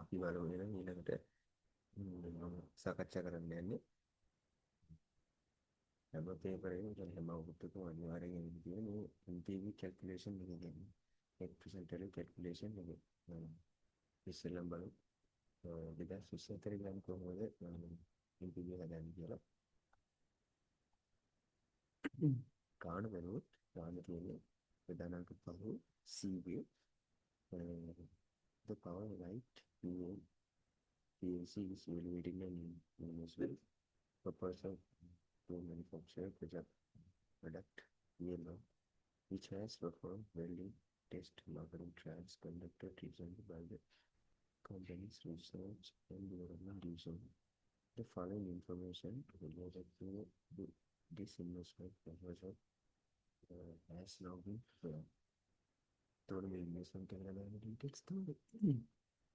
අපි බලමු එහෙනම් ඊළඟට මම සාකච්ඡා කරන්න යන්නේ හැම පේපරේම කියන්නේ හැම අවුරුද්දකම අනිවාර්යෙන් එන්න තියෙන මේ MPV calculation එක කියන්නේ net present value calculation එක. ඉස්සෙල්ලම බලමු 2024 ගාන කොහොමද MPV හදන්නේ කියලා. කාණ බලුවොත් කාණ කියන්නේ ප්‍රධානාංක පහු CV the power right PLC is evaluating an investment proposal to manufacture product ELO, which has performed welding test marketing trials conducted recently by the company's research and development division. The following information related to this investment proposal has now been prepared. තෝරන මේ investment එක ගන්න details තමයි.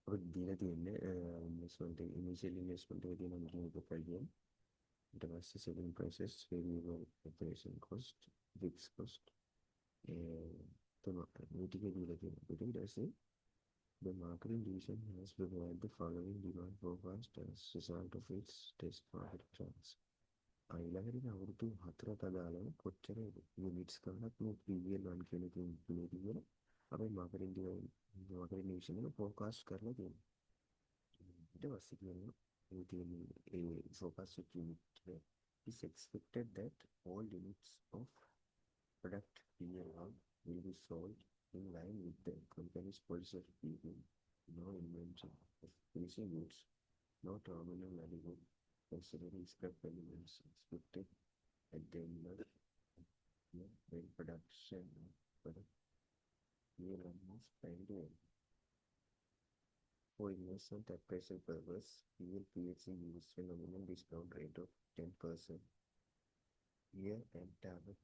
අපිට දීලා තියෙන්නේ investment එක initial investment එක තියෙන මොකක්ද ප්‍රොෆයිල්. ඊට පස්සේ selling prices, variable operation cost, fixed cost තුනක් මේ ටික දීලා තියෙනවා. ඊට පස්සේ the marketing division has provided the following demand forecast as result of its test market trials. ඊළඟට අවුරුදු 4ට අදාළව කොච්චර යුනිට්ස් ගන්නත් මේ ප්‍රීවියස් වන් කියන එකෙන් පිළිගන්න අපේ මාකටිං ඩිවිෂන් එක ફોrecast කරලා තියෙනවා. ඊට පස්සේ කියන්නේ ඒ තියෙන්නේ ඒ ફોrecast unit is expected that all units of product PL1 will be sold in line with the company's policy of keeping no inventory of finishing goods, no terminal value, considering scrap elements expected at the end of when production product PL1 is planned for investment appraisal purpose. PLPX uses a nominal discount rate of 10% year and target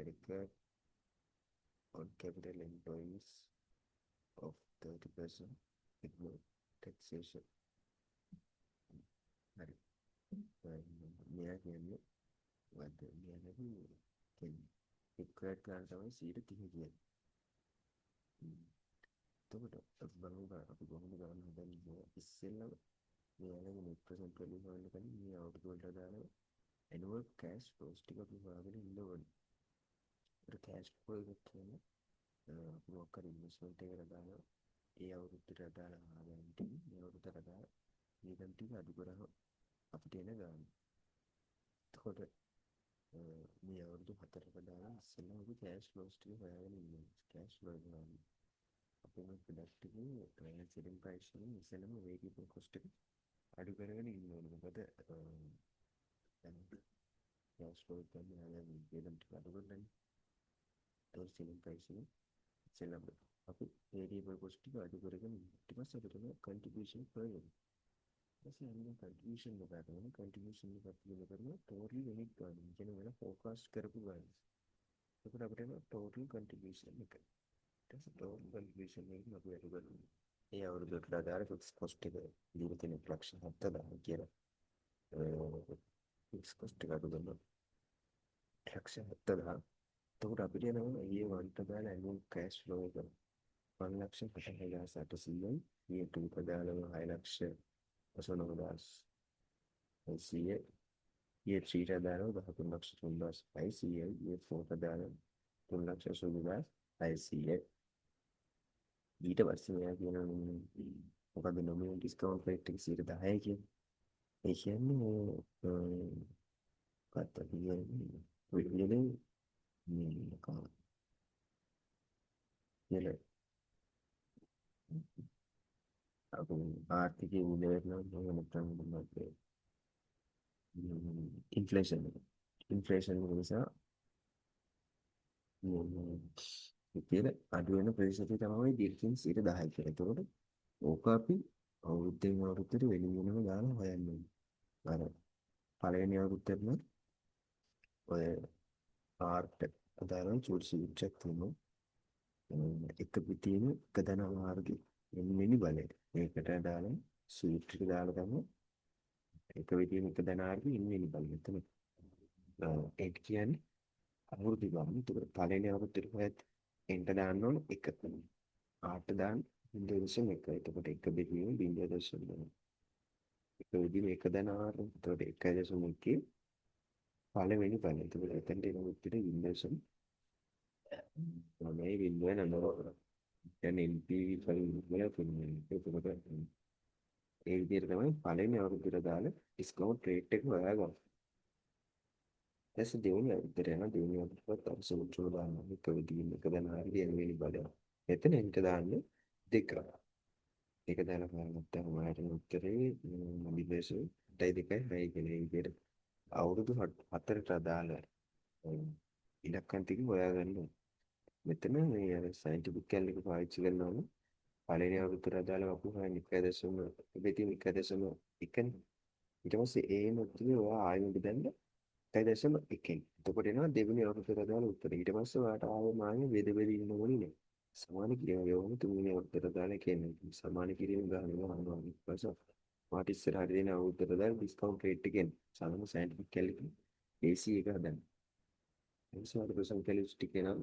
required on capital employees of 30% with no taxation. හරි. මෙයා කියන්නේ වද මෙයාගේ කියන්නේ required ගන්න තමයි 130 කියන්නේ. එතකොට අපි බලමු අපි කොහොමද ගන්න හදන්නේ ඉස්සෙල්ලම මෙයාගේ net present value හොයන්න කලින් මේ අවුරුදු වලට දාලා annual cash flows ටික අපි හොයාගෙන ඉන්න ඕනේ. ඒක cash flow එක කියන්නේ අපි මොකක් හරි investment එකකට දාලා ඒ අවුරුද්දට දාලා ආදායම් ටික මේ අවුරුද්දට දාලා ඊළඟ ටික අඩු කරා අපිට එන ගාන. එතකොට මේ අවුරුදු 4කට දාලා ඉස්සෙල්ලා අපි cash flows ටික හොයාගෙන ඉන්නවා. cash flow එක ගන්න. අපේ මේ ප්‍රොඩක්ට් එකේ selling price එකෙන් ඉස්සෙල්ලාම variable cost එක අඩු කරගෙන ඉන්න ඕනේ. මොකද දැන් cash flow එක ගන්න ආදායම් වේදම් ටික අඩු කරගන්න. ඒක selling price එක ඉස්සෙල්ලාම අපි variable cost ටික අඩු කරගෙන ඊට පස්සේ අපිට contribution per unit. ඊපස්සේ අනිත් contribution එක ගන්න contribution එක අපි කරනවා total unit ගන්න. කියන වෙන forecast කරපු ගන්න. එතකොට අපිට එන total contribution එක. ඊට පස්සේ total contribution එක අපි අඩු කරනවා. ඒ අවුරුද්දට අදාළ fixed cost එක දීලා තියෙන ලක්ෂ 7000 කියලා. fixed cost එක අඩු කරනවා. ලක්ෂ 7000. එතකොට අපිට එනවා ඊයේ වන්ට දාලා annual cash flow එක 1,60,800යි. ඊයේ 2ට දාලා 6,89,800. year 3 දාලා 13,03,500. year 4 දාලා 3,80,500. ඊට පස්සේ මෙයා කියනවා මොකද nominal discount rate එක 10 කියන්නේ. ඒ කියන්නේ මොකක්ද කියන්නේ ආර්ථිකයේ උදේවැටෙනවා නැත්නම් මොකක්ද ඉන්ෆ්ලේෂන් නිසා ඉතින් අඩු වෙන ප්‍රතිශතය තමයි දීර්ඝින් 10 කියලා. ඒතකොට ඕක අපි අවුරුද්දෙන් අවුරුද්දට වෙනම ගාලා හොයන්න ඕනේ. අර පළවෙනි අවුරුද්දේම ඔය ආර්ට් අදාළව චූටි තියෙනවා. එක පිටියම එක දන මාර්ගෙ එන්නේ බලය. මේකට දාලා ස්විච් එක දාලා තමයි එක විදිහම එක දන මාර්ගෙ ඉන්නේ බලය. එතන ඒක කියන්නේ අවුරුදු ගාන. ඒක පළවෙනි අවුරුද්දේ හොයත් එන්ට දාන්න ඕන එක. ආර්ට් දාන්න ඉන්දෝනේසියාම එකයි. එතකොට එක බෙදීම 0.9. එක බෙදීම 1/6. එතකොට 1.1 පළවෙනි බලය. එතකොට එතනට එන උත්තරේ 0.9. දැන් NPV ෆයිල් වල පුදුමයි. එතකොට ඒ විදිහට තමයි පළවෙනි අවුරුද්දට දාලා ඩිස්කවුන්ට් රේට් එක හොයාගන්න. ඊට දෙවෙනි අවුරුද්දට යන දෙවෙනි අවුරුද්දට තව සූත්‍රය දාන්න. එක බෙදීම 1/9 දෙවෙනි බලය. එතන එන්ට දාන්න 2. ඒක දාලා බලනකොට ඔයාලට උත්තරේ විදේශ 2.6 කියන විදිහට අවුරුදු 4ට අදාළ ඉලක්කම් ටික හොයාගන්න ඕනේ. මෙතන මේ අර සයන්ටිෆික් කැලේ පාවිච්චි කරනවා නම් පළවෙනි අවුරුද්දට අදාළව අපි හොයන්නේ 1.1 බෙදීම 1.1නේ. ඊට පස්සේ ඒ උත්තරේ ඔයා ආයෙත් බෙදන්න 1.1. එතකොට එනවා දෙවෙනි අවුරුද්දට අදාළ උත්තරේ. ඊට පස්සේ ඔයාට ආයෙ මාන්නේ බෙද බෙද ඉන්න ඕනේ නෑ. සමාන කිරීම යවම තුන්වෙනි අවුරුද්දට අදාළ කියන්නේ. සමාන කිරීම ගන්නවා අහනවා. ඊට පස්සේ වාට ඉස්සරහට දෙන අවුරුද්දට අදාළ ඩිස්කවුන්ට් රේට් එකෙන් සාමාන්‍ය සයන්ටිෆික් කැලේ AC එක හදන්න. එනිසා ප්‍රසන් කැලිස් ටික නම්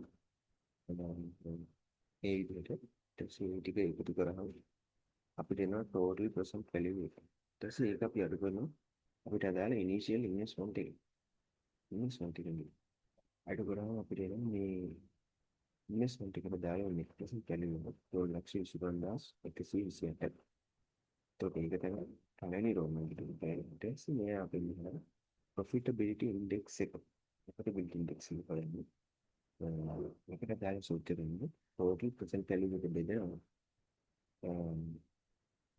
ඒ විදිහට ටෙස්ටිං ටික එකතු කරාම අපිට එනවා ටෝටල් ප්‍රසන්ට් වැලියු එක. ඊට පස්සේ ඒක අපි අඩු කරනවා අපිට අදාළ ඉනිෂියල් ඉන්වෙස්ට්මන්ට් එක. ඉන්වෙස්ට්මන්ට් එක අඩු කරාම අපිට එනවා මේ ඉන්වෙස්ට්මන්ට් එකට දාලා net present value එක 2,25,128. તો ඒක තමයි පළවෙනි රෝමන් එක. ඊට පස්සේ මේ අපි මෙහෙම profitability index එක. profitability index එක බලන්න. මේකට දාලා සූත්‍රය දෙන්නේ total present value එක බෙදනවා.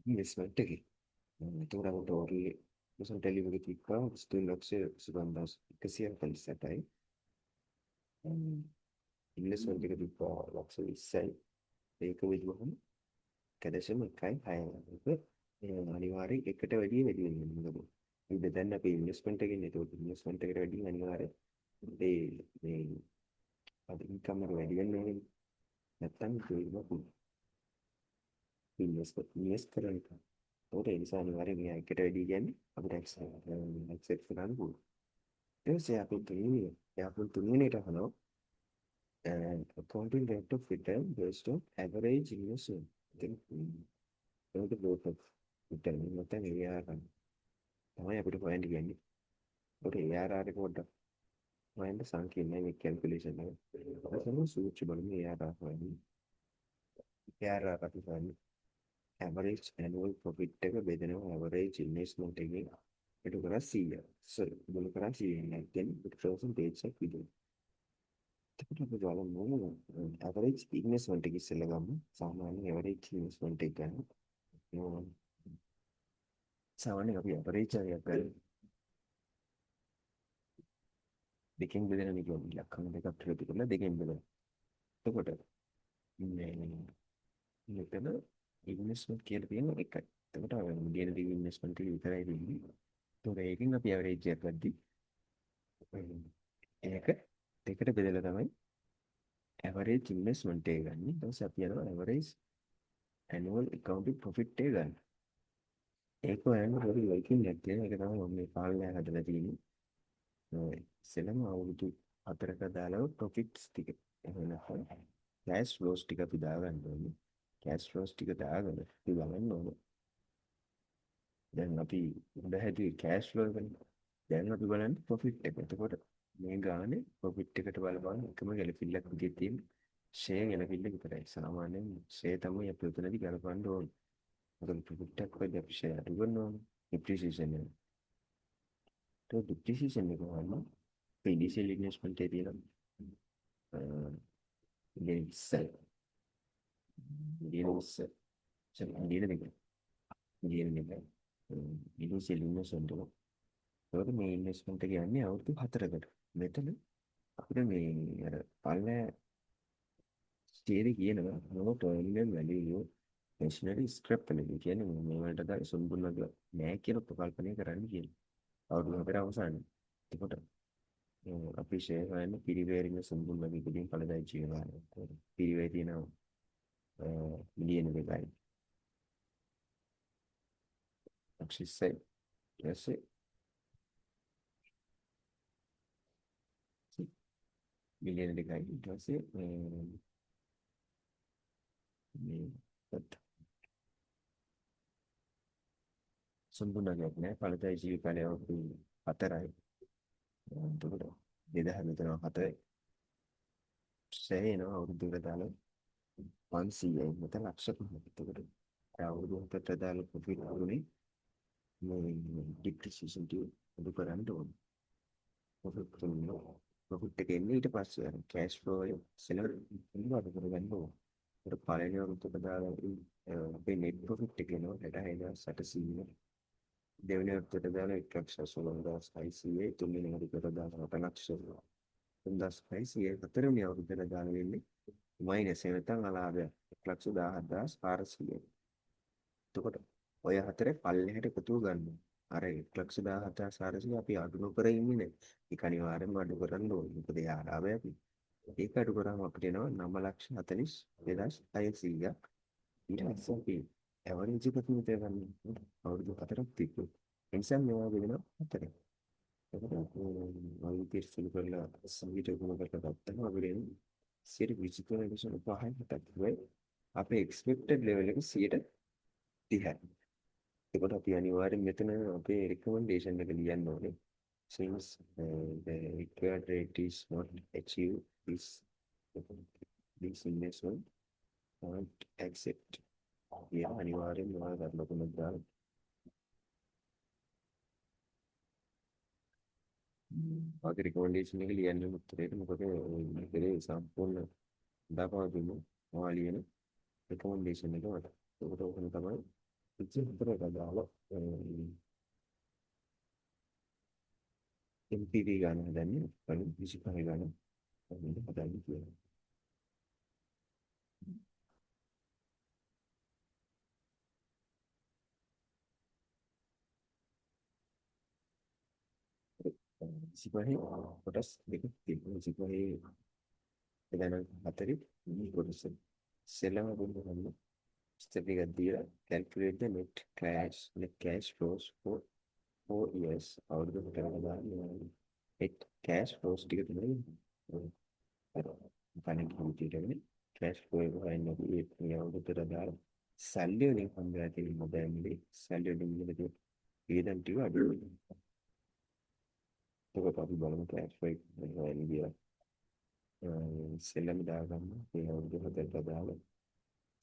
ඉන්වෙස්ට්මන්ට් එකේ. එතකොට අපිට total present value එක තිබ්බා 2,25,148යි. ඉන්වෙස්ට්මන්ට් එක තිබ්බා 1,20යි. ඒක විදිහම 1.1 අනිවාර්යෙන් එකට වැඩි වෙන්නේ මොකද? ඉතින් දැන් අපි ඉන්වෙස්ට්මන්ට් එකකින් ඒකට ඉන්වෙස්ට්මන්ට් එකට වැඩි අනිවාර්යෙන් මේ අද ඉන්කම් එක වැඩි වෙන්නේ නැහැ. නැත්තම් ඒක ඉන්වෙස්ට් කරන එක. ඒකට ඒ නිසා අනිවාර්යෙන් මේ එකට වැඩි කියන්නේ අපිට ඇක්සෙප්ට් කරන්න පුළුවන්. ඊට පස්සේ අපි තුන්වෙනියට අහනවා accounting rate of return based on average investment. ඒක growth of return නැත්නම් ARR තමයි අපිට හොයන්න කියන්නේ. ඒකට ARR එක පොඩ්ඩක් හොයන්න සංකීර්ණයි මේ කැල්කියුලේෂන් එක. අපිට සූත්‍ර බලමු ARR හොයන්න. ARR අපි හොයන්නේ average annual profit එක බෙදෙනවා average investment එකෙන් ඊට කරා 100. sorry බලු කරා 100 නැත්නම් percentage එක විදිහට. එතකොට අපි බලමු average investment එක ඉස්සෙල්ලා ගමු. සාමාන්‍ය average investment එක ගන්න. සාමාන්‍යයෙන් අපි average හරියක් ගන්න. දෙකෙන් බෙදෙන එක ඉලක්කම් දෙකක් ටික කරලා දෙකෙන් බෙදලා. එතකොට මේ මෙතන ඉන්වෙස්ට්මන්ට් කියලා තියෙන එකයි. එතකොට මිලියන දී ඉන්වෙස්ට්මන්ට් එක විතරයි දෙන්නේ. ඒතකොට ඒකෙන් අපි ඇවරේජ් එකක් ගද්දි ඒක දෙකට බෙදලා තමයි ඇවරේජ් ඉන්වෙස්ට්මන්ට් එක ගන්න. ඊට පස්සේ අපි යනවා ඇවරේජ් ඇනුවල් accounting profit එක ගන්න. ඒක හොයන්න පොඩි වයිකින් එකක් තියෙනවා. ඒක තමයි මම මේ පාලනය හදලා තියෙන්නේ. ඉස්සෙල්ලාම අවුරුදු 4ක දාලා ප්‍රොෆිට්ස් ටික. එහෙම නැත්නම් කෑෂ් ෆ්ලෝස් ටික අපි දාගන්න ඕනේ. කෑෂ් ෆ්ලෝස් ටික දාගෙන අපි බලන්න ඕනේ. දැන් අපි උඩ හැදුවේ කෑෂ් ෆ්ලෝ එකනේ. දැන් අපි බලන්නේ ප්‍රොෆිට් එක. එතකොට මේ ගානේ ප්‍රොෆිට් එකට බලපන් එකම ගැලපිල්ලක් විදිහට තියෙන ෂෙයා ගැලපිල්ල විතරයි. සාමාන්‍යයෙන් ෂෙයා තමයි අපි උතනදී ගලපන්න ඕනේ. මොකද ප්‍රොෆිට් එක වෙද්දී අපි ෂෙයා අඩු කරනවා. ඩිප්‍රීසියේෂන් එක. तो डिप्रिसिएशन में कौन ना initial investment area gains gains चल गेन देखो गेन देखो इनिशियल इन्वेस्टमेंट हो तो මේ ඉන්වෙස්ට්මන්ට් එක යන්නේ අවුරුදු 4කට. මෙතන අපිට මේ අර පල්ලෑ ස්ටේරි කියනවා නෝ ටර්මිනල් වැලියු මේෂනරි ස්ක්‍රැප් වෙනවා. කියන්නේ මේ වලට දා සම්පූර්ණ නෑ කියලා ප්‍රකල්පනය කරන්න කියන්නේ. අවුරුදු 4 අවසානයේ. එතකොට අපි ෂෙයා කරන පිරිවැරින සම්පූර්ණ විකෘතියෙන් ඵලදායි ජීවනය. පිරිවැය තියෙනවා මිලියන දෙකයි. අක්ෂිසයි ඊටසේ මිලියන දෙකයි ඊට පස්සේ මේ සම්පූර්ණයක් නෑ. ඵලදායි ජීවිතය අවුරුදු 4යි. එතකොට 2007 සෑහෙන අවුරුද්දකට දාලා 500යි මත ලක්ෂ 5ක්. එතකොට අවුරුදු 7කට දාලා ප්‍රොෆිට් වුණේ මේ ඩිප්‍රිසියේෂන් ටික අඩු කරන්න ඕනේ. ප්‍රොෆිට් තුනක් ප්‍රොෆිට් එක එන්නේ ඊට පස්සේ අර කෑෂ් ෆ්ලෝ එක සෙලර් අඩු කරගන්න ඕනේ. ඒක පළවෙනි අවුරුද්දට දාලා අපේ නෙට් ප්‍රොෆිට් එක එනවා 6,800. දෙවෙනි අවුරුද්දට දාලා 1,16,600. තුන්වෙනි අවුරුද්දට දාලා 8,00,000. 3,500. හතරවෙනි අවුරුද්දට දාලා වෙන්නේ මයිනස් නැත්නම් අලාභයක් 1,17,400. එතකොට ඔය හතරේ පල්ලෙහාට එකතු ගන්න. අර 1,17,400 අපි අඩු නොකර ඉන්නේ නැහැ. ඒක අනිවාර්යෙන්ම අඩු කරන්න ඕනේ. මොකද ඒ ආරාමයක්. ඒක අඩු කරාම අපිට එනවා 9,42,600. ඊට පස්සේ අපි ඇවරේජ් එකක් මෙතන ගන්න. අවුරුදු 4ක් තිබ්බොත්. ඒ නිසා මේවා වෙනවා 4. එතකොට වෛද්‍ය සුළු කරලා සංගීත ගුණ කරලා ගත්තම අපිට එන්නේ 23.5ක් වෙයි. අපේ එක්ස්පෙක්ටඩ් ලෙවල් එක 30යි. ඒකට අපි අනිවාර්යෙන් මෙතන අපේ recommendation එක ලියන්න ඕනේ. Since the required rate is not achieved, this investment can't accept. Yeah, අනිවාර්යෙන් මොනවද කරලා කොහොමද දාන්න. අපේ recommendation එක ලියන්න උත්තරේට මොකද මේකේ සම්පූර්ණ දාපුවා දුන්නු මොනවා ලියන recommendation එක මත. ඒකට ඕකම තමයි ඉතින් උත්තරේ දාලා MPV ගන්න හදන්නේ කලින් 25 ගන්න හදන්නේ කියලා. සිපහේ කොටස් දෙකක් තියෙනවා. සිපහේ ප්‍රධාන හතරේ කොටස සෙල්ලම දුන්නා. ස්ටෙප් එකක් දීලා calculate the net cash flows for 4 years. අවුරුදු 4කට දාන්න net cash flows ටික තමයි financial detail cash flow එක හොයන්න අපි මේ අවුරුද්දට දාලා සල්ලි වලින් හම්බෙලා තියෙන මොබයිල් සල්ලි වලින් ඉන්නේ වියදම් ටික අඩු වෙනවා. ඒක අපි බලමු cash flow එක හොයන්න ගියා. සෙල්ලම දාගන්න මේ අවුරුදු 4කට දාලා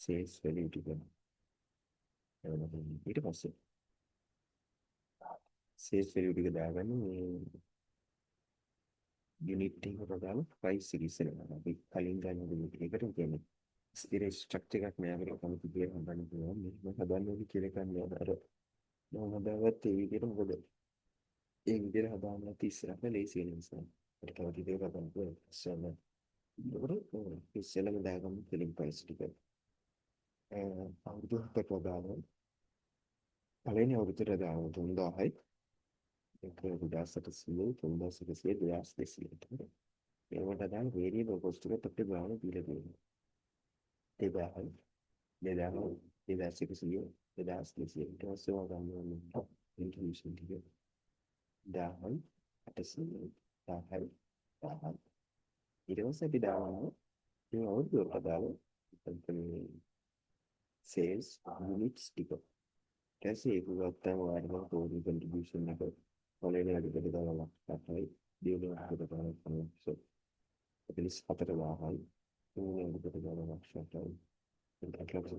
sales value ටික ඊට පස්සේ sales value ටික දාගන්න මේ unit එකට දාලා price එක ඉස්සෙල්ලා අපි කලින් ගන්න unit එකට කියන්නේ ස්ථිර ස්ට්‍රක්චර් එකක් නෑ අපිට කමිටු කියලා හදන්න පුළුවන්. මේක හදන්න ඕනේ කියලා කියන්නේ අර මම හදාගත්ත ඒ විදිහට මොකද ඒ විදිහට හදාන්න නැති ඉස්සරහට ලේසි වෙන නිසා අපිට තව ටිකක් හදන්න පුළුවන්. ඒකට ඉස්සෙල්ලාම දාගමු selling price ටික. අවුරුදු 7කට දාලා පළවෙනි අවුරුද්දට දානවා 3000යි. ඒක 2800 3100 2200. ඒවට දාන variable cost එක අපිට ගාන දීලා තියෙනවා. 2000යි 2000 2100 2200 ඊට පස්සේ වගන්න ඕනේ introduction ටික 1000යි 800 1000යි 1000යි ඊට පස්සේ අපි දානවා මේ අවුරුද්දට දාලා sales units ටික. ඊටසේ ඒක ගත්තම වාරිම total contribution එක පළවෙනි අඩුවට දාලා 8යි දෙවෙනි අඩුවට දාලා 50. 44,000යි තුන්වෙනි අඩුවට දාලා 8යි. ඒක ලක්ෂ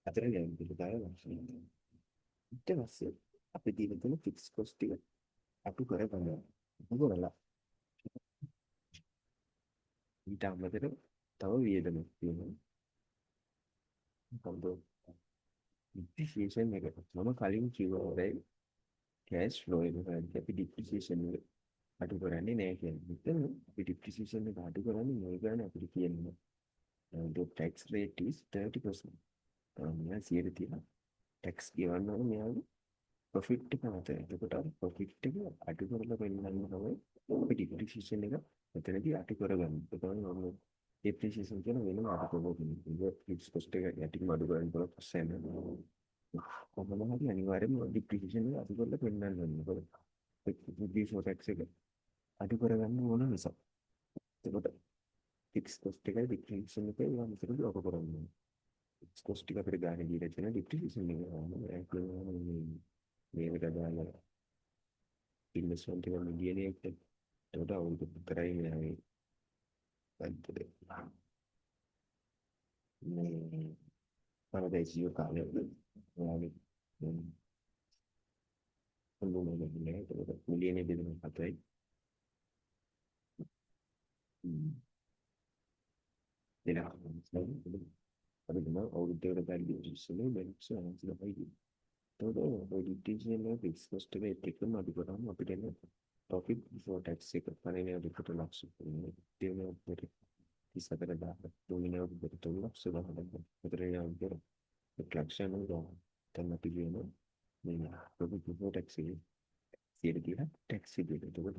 හතරෙනි අඩුවට දාලා 8යි. ඊට පස්සේ අපි දීලා තියෙන fixed cost ටික අඩු කරගන්නවා. මොකදලා ඊට අමතරව තව වියදමක් තියෙනවා. මොකද depreciation එක මම කලින් කිව්වා වගේ cash flow එක හරියට අපි depreciation එක අඩු කරන්නේ නැහැ කියන්නේ. මෙතන අපි depreciation එක අඩු කරන්නේ මේ ගාන අපිට කියන්නේ the tax rate is 30%. මෙයා 130 tax ගෙවන්න ඕනේ මෙයාගේ profit එක මත. එතකොට profit එක අඩු කරලා පෙන්නන්න තමයි අපි depreciation එක මෙතනදී අඩු කරගන්න. ඒ තමයි මම depreciation කියන වෙනම අඩු කරගන්න. fixed cost එක යටින් අඩු කරන්න පුළුවන් පස්සේ කොහොමද හරි අනිවාර්යයෙන්ම depreciation එක අඩු කරලා පෙන්නන්න ඕනේ. මොකද before tax එක අඩු කරගන්න ඕන නිසා. එතකොට fixed cost එකයි depreciation එකයි ඒවා මෙතනදී ඔක කරන්නේ. fixed cost එක අපිට ගන්න දීලා තියෙන depreciation එක මේකට දාලා ඉන්වෙස්ට්මන්ට් එක මිලියන එකකට එතකොට අවුරුදු 4යි මෙයාගේ අන්තිමේ මේ පරදේශීය කාලය ඔයාගේ හොඳම නෑ එතකොට මිලියන බෙදෙන 7යි දෙනවා අපි තමයි අවුරුද්දකට බැරි ඉස්සෙල්ලා බැලන්ස් අන්තිමයි todo ඔය ෆික්ස් කොස්ට් එක එකම අපි කරාම අපිට එන ප්‍රොෆිට් බිෆෝර් ටැක්ස් එක පරිණාමය දෙකට ලක්ෂ දෙවෙනි අවුරුද්දේ 34000 තුන්වෙනි අවුරුද්දේ 3 ලක්ෂ 10,000 හතරවෙනි අවුරුද්දේ 1 ලක්ෂ 90,000 දැන් අපි කියනවා මේ ප්‍රොෆිට් බිෆෝර් ටැක්ස් එක 100 ටැක්ස් එක එතකොට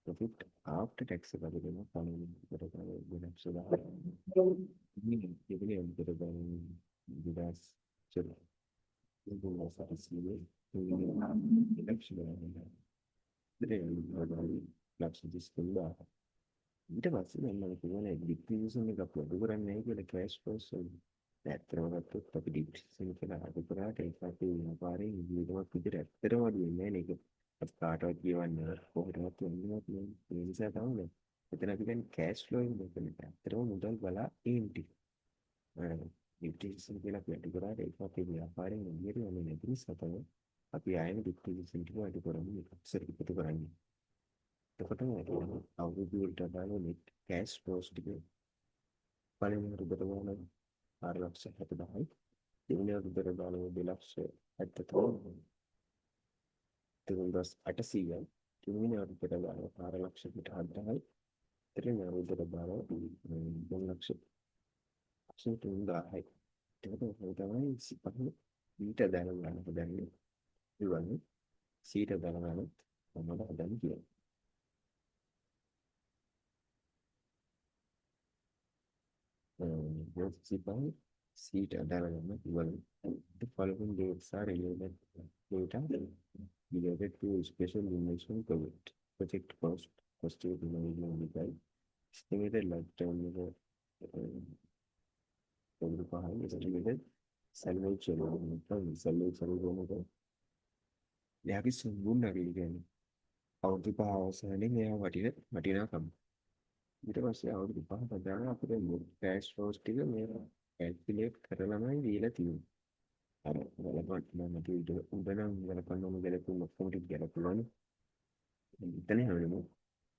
ප්‍රොෆිට් ආෆ්ටර් ටැක්ස් එක අපි දෙනවා පළවෙනි අවුරුද්දේ 2 ලක්ෂ 10,000 දෙවෙනි අවුරුද්දේ 2000 Google Statistiche, ලක්ෂ 30 ඊට පස්සේ මම කියනවා ඩිප්‍රීසියේෂන් එක අප්ලෝඩ් කරන්නේ කියලා කෑෂ් ෆ්ලෝස් වල ඇත්තටම ගත්තොත් අපි ඩිප්‍රීසියේෂන් කියලා අඩු කරාට ඒක අපේ ව්‍යාපාරයේ විදිහටම විදිහට ඇත්තටම අඩු වෙන්නේ නැහැ නේද අපි කාටවත් කියවන්න කොහොමවත් වෙන්නේ නැහැ ඒ නිසා තමයි එතන අපි කියන්නේ කෑෂ් ෆ්ලෝ එක දෙන්න ඇත්තටම මුදල් බලා ඒන්ටි ඩිප්‍රීසියේෂන් කියලා වැඩි කරාට ඒක අපේ ව්‍යාපාරයෙන් එළියට යන්නේ නැති නිසා තමයි අපි ආයෙත් ඩිප්‍රීසියේෂන් ටික වැඩි කරන්නේ ඉස්සර එකතු කරන්නේ එතකොට අවුරුදු වලට අදාළව net cash flows ටික පළවෙනි අවුරුද්දට වුණා 4,70,000යි දෙවෙනි අවුරුද්දට අදාළව 2,73,000 3,800යි තුන්වෙනි අවුරුද්දට අදාළව 4,07,000යි ත්‍රිවෙනි අවුරුද්දට අදාළව 3,03,000යි එතකොට ඒක තමයි සිපහන ඊට අදාළව ගන්න හදන්නේ ඉවන්නේ සීට අදාළව ගන්න මොනවද හදන්නේ කියන්නේ Principal seat development will the following dates are related data related to special dimension project cost, cost of management design, estimated lifetime estimated salvage salvage එයාගේ සම්මුණ නගින්නේ අවුරුදු 5 අවසානයේ මෙයා වටිනාකම ඊට පස්සේ අවුරුදු 5ක් දාලා අපිට කෑෂ් ෆ්ලෝස් ටික මේ කැල්කියුලේට් කරලාමයි දීලා තියෙන්නේ. අර බලපන් මම කිව්ව උඩනම් බලපන් මම ගලපුවා ඔක්කොම ටික ගලපුවානේ. එතන හැමෝම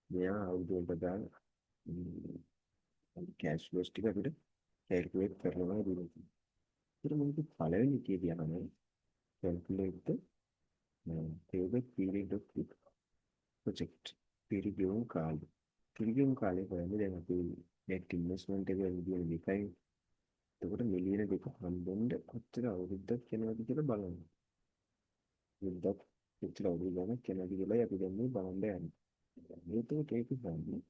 මෙයා අවුරුදු වලට දාලා කෑෂ් ෆ්ලෝස් ටික අපිට කැල්කියුලේට් කරලාමයි දීලා තියෙන්නේ. ඒතර මොකද පළවෙනි කියනවා calculate payback period of the project පිරිගියුම් කාලය පිරිගියුම් කාලය හොයන්නේ දැන් අපි net investment එක විදියට දෙකයි එතකොට මිලියන දෙක හම්බෙන්න කොච්චර අවුරුද්දක් යනවද කියලා බලන්න. අවුරුද්දක් කොච්චර අවුරුද්දක් යනවද කියලා අපි දැන් මේ බලන්න යන්නේ. මේක ඒක ගන්න.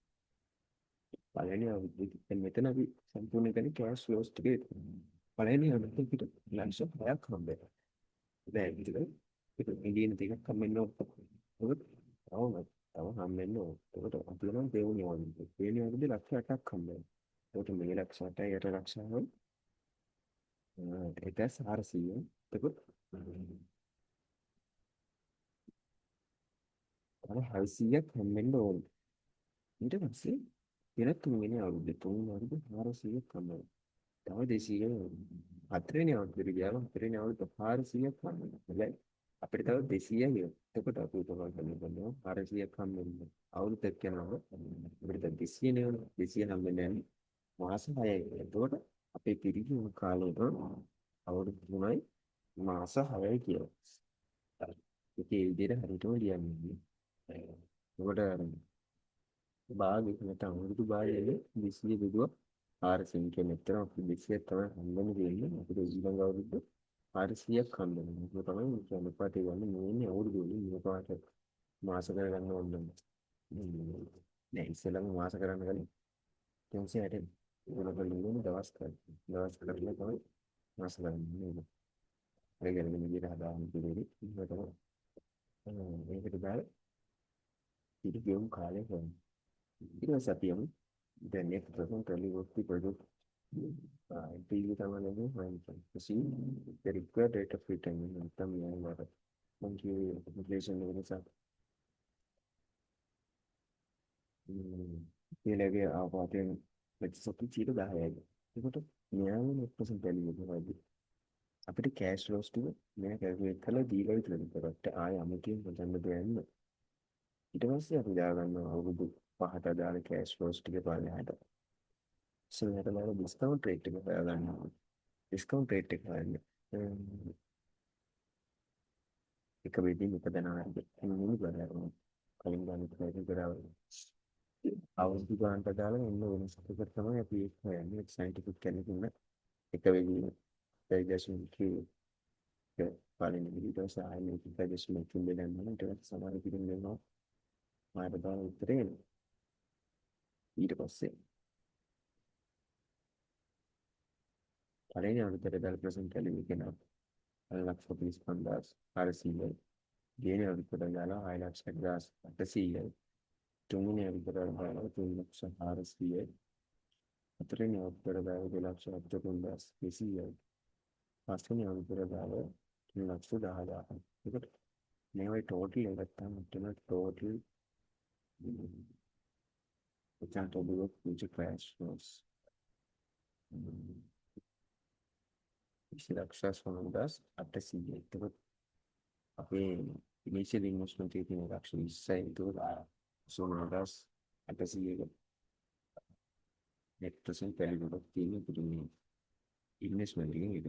පළවෙනි අවුරුද්දේ මෙතන අපි සම්පූර්ණ කරන්නේ cash flows ටික පළවෙනි අවුරුද්දේ පිට ලක්ෂ 6ක් හම්බෙනවා. දැන් ඒක මිලියන දෙකක් හම්බෙන්න ඕන. තව හම්බෙන්න ඕන. ඒකට අපි නම් දෙවෙනි අවුරුද්දේ. දෙවෙනි අවුරුද්දේ ලක්ෂ 8ක් හම්බෙනවා. ඒකට මේ ලක්ෂ 8යි 8 ලක්ෂයම 1,400. එතකොට තව 600ක් හම්බෙන්න ඕන. ඊට පස්සේ වෙන තුන්වෙනි අවුරුද්දේ 400ක් හම්බෙනවා. තව 200 හතරවෙනි අවුරුද්දේ ගියාම හතරවෙනි අවුරුද්දේ 400ක් හම්බෙනවා. හැබැයි අපිට තව 200යි. එතකොට අපි උපමාන කරනවා 400ක් හම්බෙන්නේ. අවුරුද්දක් යනවා. අපිට 200 නේ 200 හම්බෙන්නේ මාස 6යි. එතකොට අපේ පිරිගියුම් කාලේට අවුරුදු 3යි මාස 6යි කියලා. ඒකේ විදිහට හරියටම ලියන්නේ. ඒකට භාගයක නැත්නම් අවුරුදු භාගයේ 200 බෙදුවා 400 කියන එක තමයි 200ක් තමයි හම්බෙන්නේ කියන්නේ. අපිට ඊළඟ අවුරුද්ද 400ක් හම්බෙනවා. ඒක තමයි කියන්නේ පාටේ ගන්න මේ අවුරුදු වලින් මේ පාට මාස කරගන්න ඕනේ. නෑ ඉස්සෙල්ලාම මාස කරන්න ගන්නේ 360 උනකලින් දවස් කරලා තමයි මාස කරන්නේ නේද? ඒ කියන්නේ මේ විදිහට හදාගන්න පුළුවන්. ඒක තමයි ඒකට දාලා ඉතින් ගෙවුම් කාලේ කරනවා. ඊට පස්සේ අපි යමු the next person really work the project until you come and then find some. You see the required rate of return in term මං කිව්වේ ඉන්ෆ්ලේෂන් එක නිසා ඊළඟේ ආපුවම ප්‍රතිශත 10%යි. ඒකට මෙයාම 1% වැලියු එක වගේ. අපිට කෑෂ් ලොස් ටික මෙයා කැල්කියුලේට් කරලා දීලා විතරයි කරට ආය අමුතියෙන් හොයන්න දෙන්න. ඊට පස්සේ අපි දාගන්නවා අවුරුදු 5ට අදාළ කෑෂ් ලොස් ටික පල්ලෙහාට. ඉස්සෙල්ලාට දාලා ඩිස්කවුන්ට් රේට් එක හොයාගන්නවා. ඩිස්කවුන්ට් රේට් එක හොයන්නේ. එක වෙදින් එක දනාවද මුළු ගණන කලින් ගානට වැඩි කරා අවුරුදු ගානට දාලා එන්න වෙනසක් තමයි අපි ඒක හොයන්නේ සයන්ටිෆික් කෙනෙක් ඉන්න එක වෙදින් 1.3 පළවෙනි ඊට පස්සේ ආයෙ මේක 1.3 දෙන්න ඊට පස්සේ සමහර පිටින් දෙනවා මාට දාන උත්තරේ එනවා. ඊට පස්සේ පළවෙනි අවුරුද්දට දාලා ප්‍රසන්ට් කැලේ කෙනා 1,35,400යි දෙවෙනි අවුරුද්දට දාලා 6,60,800යි තුන්වෙනි අවුරුද්දට දාලා 3,04,00යි හතරවෙනි අවුරුද්දට දාලා 2,73,200යි පස්වෙනි අවුරුද්දට දාලා 3,10,000යි. ඒකට මේවයි ටෝටල් එක ගත්තාම මෙතන ටෝටල් එතන ටෝටල් future crash was 20,800යි. එතකොට අපේ ඉනිෂියල් ඉන්වෙස්ට්මන්ට් එකේ තියෙන 120යි. එතකොට 20,800ක net present value එකක් තියෙන අපිට මේ ඉන්වෙස්ට්මන්ට් එකෙන් ඊට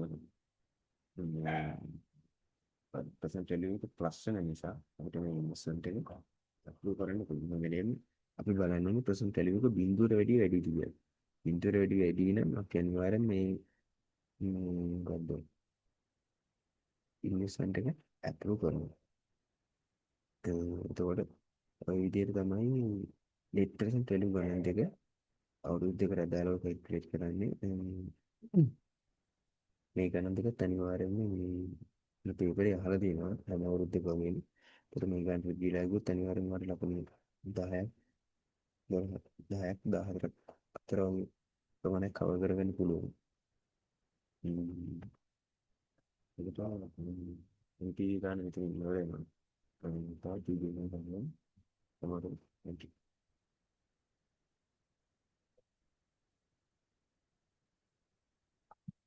present value එක ප්ලස් වෙන නිසා අපිට මේ ඉන්වෙස්ට්මන්ට් එක අප්‍රූව් කරන්න පුළුවන් වෙලෙම අපි බලන්න ඕනේ present value එක බිඳුවට වැඩි කියලා. බිඳුවට වැඩි නම් අපි අනිවාර්යෙන් මේ මොකද්ද ඉන්වෙස්ට්මන්ට් එක අප්‍රූව් කරනවා. එතකොට ඔය විදිහට තමයි net present value ගණන් දෙක අවුරුදු දෙකට අදාළව කැල්කියුලේට් කරන්නේ. මේ ගණන් දෙකත් අනිවාර්යයෙන්ම මේ පේපරේ අහලා තියෙනවා හැම අවුරුද්දකම. ඒතර මේ ගණන් දීලා ගියොත් අනිවාර්යෙන්ම මට ලකුණු 10ක් 10ක් 14ක් අතර වගේ ප්‍රමාණයක් කවර් කරගන්න පුළුවන්. ඒකට MP ගන්න විතර ඉන්නවා. තවත් වීඩියෝ එකක් ගන්න. තමයි.